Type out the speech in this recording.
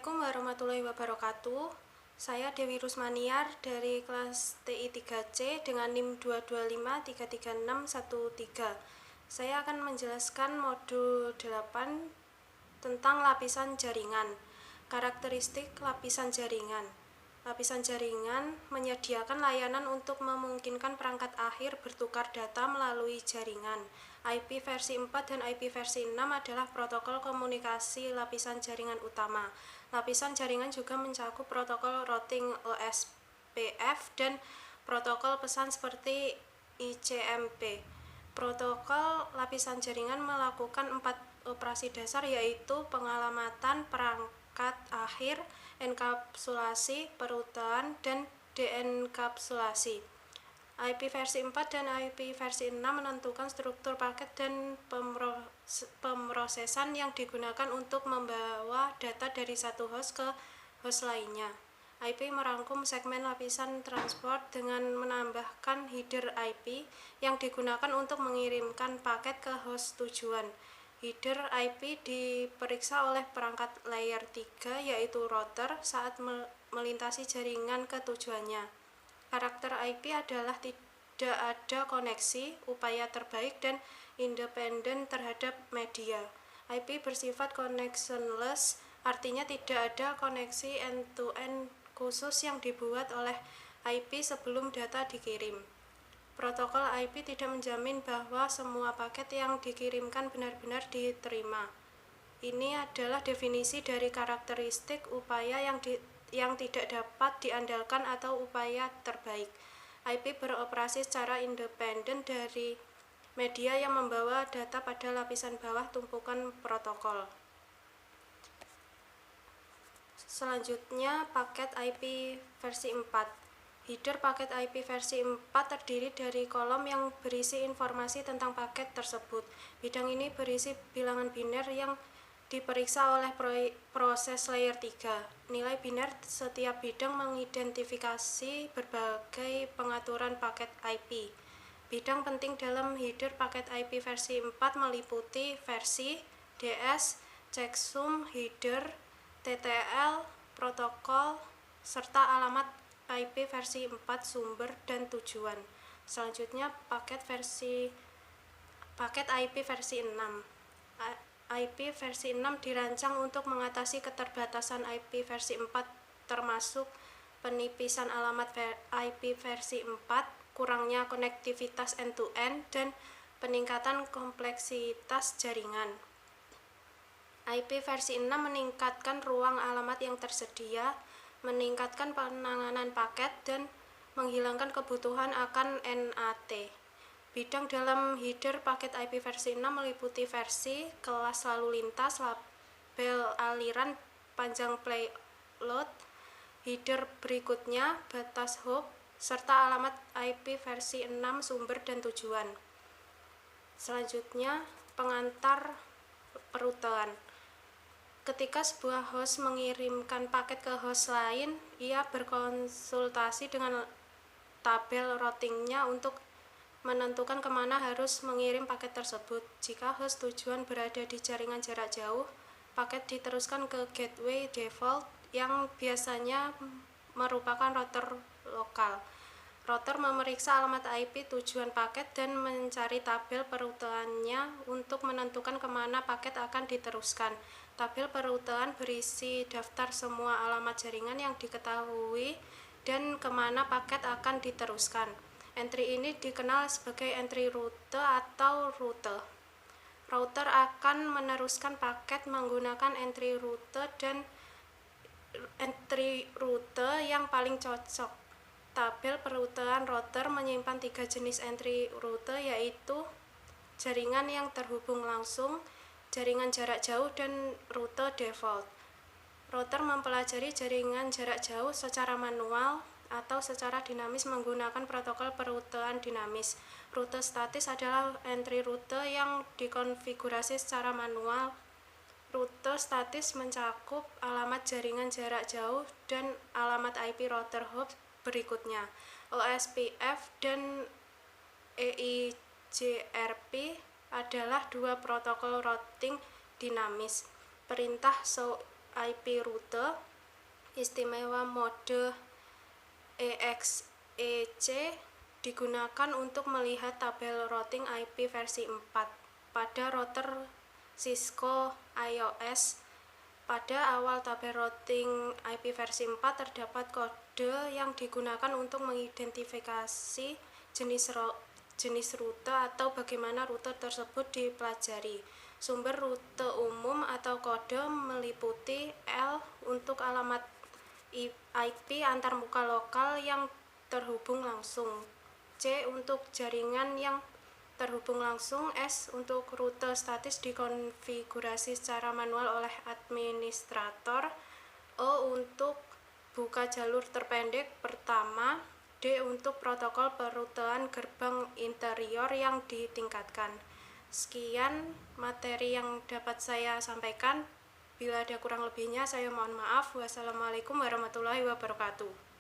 Assalamualaikum warahmatullahi wabarakatuh. Saya Dewi Rusmaniar dari kelas TI 3C dengan NIM 225336113. Saya akan menjelaskan modul 8 tentang lapisan jaringan. Karakteristik lapisan jaringan. Lapisan jaringan menyediakan layanan untuk memungkinkan perangkat akhir bertukar data melalui jaringan. IP versi 4 dan IP versi 6 adalah protokol komunikasi lapisan jaringan utama. Lapisan jaringan juga mencakup protokol routing OSPF dan protokol pesan seperti ICMP. Protokol lapisan jaringan melakukan 4 operasi dasar, yaitu pengalamatan perangkat akhir, enkapsulasi, perutean, dan deenkapsulasi. IP versi 4 dan IP versi 6 menentukan struktur paket dan pemrosesan yang digunakan untuk membawa data dari satu host ke host lainnya. IP merangkum segmen lapisan transport dengan menambahkan header IP yang digunakan untuk mengirimkan paket ke host tujuan. Header IP diperiksa oleh perangkat layer 3 yaitu router saat melintasi jaringan ke tujuannya. Karakter IP adalah tidak ada koneksi, upaya terbaik, dan independen terhadap media. IP bersifat connectionless, artinya tidak ada koneksi end-to-end khusus yang dibuat oleh IP sebelum data dikirim. Protokol IP tidak menjamin bahwa semua paket yang dikirimkan benar-benar diterima. Ini adalah definisi dari karakteristik upaya yang tidak dapat diandalkan atau upaya terbaik. IP beroperasi secara independen dari media yang membawa data pada lapisan bawah tumpukan protokol. Selanjutnya, paket IP versi 4. Header paket IP versi 4 terdiri dari kolom yang berisi informasi tentang paket tersebut. Bidang ini berisi bilangan biner yang diperiksa oleh proses layer 3. Nilai biner setiap bidang mengidentifikasi berbagai pengaturan paket IP. Bidang penting dalam header paket IP versi 4 meliputi versi, DS, checksum, header, TTL, protokol, serta alamat IP versi 4 sumber dan tujuan. Selanjutnya paket IP versi 6. IP versi 6 dirancang untuk mengatasi keterbatasan IP versi 4 termasuk penipisan alamat IP versi 4, kurangnya konektivitas end-to-end, dan peningkatan kompleksitas jaringan. IP versi 6 meningkatkan ruang alamat yang tersedia, meningkatkan penanganan paket, dan menghilangkan kebutuhan akan NAT. Bidang dalam header paket IP versi 6 meliputi versi, kelas lalu lintas, label aliran, panjang payload, header berikutnya, batas hop, serta alamat IP versi 6 sumber dan tujuan. Selanjutnya, pengantar perutean. Ketika sebuah host mengirimkan paket ke host lain, ia berkonsultasi dengan tabel routingnya untuk menentukan kemana harus mengirim paket tersebut. Jika host tujuan berada di jaringan jarak jauh, paket diteruskan ke gateway default yang biasanya merupakan router lokal. Router memeriksa alamat IP tujuan paket dan mencari tabel peruteannya untuk menentukan kemana paket akan diteruskan. Tabel perutean berisi daftar semua alamat jaringan yang diketahui dan kemana paket akan diteruskan. Entry ini dikenal sebagai entry route atau rute. Router akan meneruskan paket menggunakan entry rute yang paling cocok. Tabel perutean router menyimpan 3 jenis entry rute, yaitu jaringan yang terhubung langsung, jaringan jarak jauh, dan rute default. Router mempelajari jaringan jarak jauh secara manual atau secara dinamis menggunakan protokol perutean dinamis. Rute statis adalah entry rute yang dikonfigurasi secara manual. Rute statis mencakup alamat jaringan jarak jauh dan alamat IP router host berikutnya. OSPF dan EIGRP adalah dua protokol routing dinamis. Perintah show IP rute, istimewa mode EXEC digunakan untuk melihat tabel routing IP versi 4 pada router Cisco iOS. Pada awal tabel routing IP versi 4 terdapat kode yang digunakan untuk mengidentifikasi jenis rute atau bagaimana rute tersebut dipelajari. Sumber rute umum atau kode meliputi L untuk alamat IP antarmuka lokal yang terhubung langsung, C untuk jaringan yang terhubung langsung, S untuk rute statis dikonfigurasi secara manual oleh administrator, O untuk buka jalur terpendek pertama, D untuk protokol perutean gerbang interior yang ditingkatkan. Sekian materi yang dapat saya sampaikan. Bila ada kurang lebihnya, saya mohon maaf. Wassalamualaikum warahmatullahi wabarakatuh.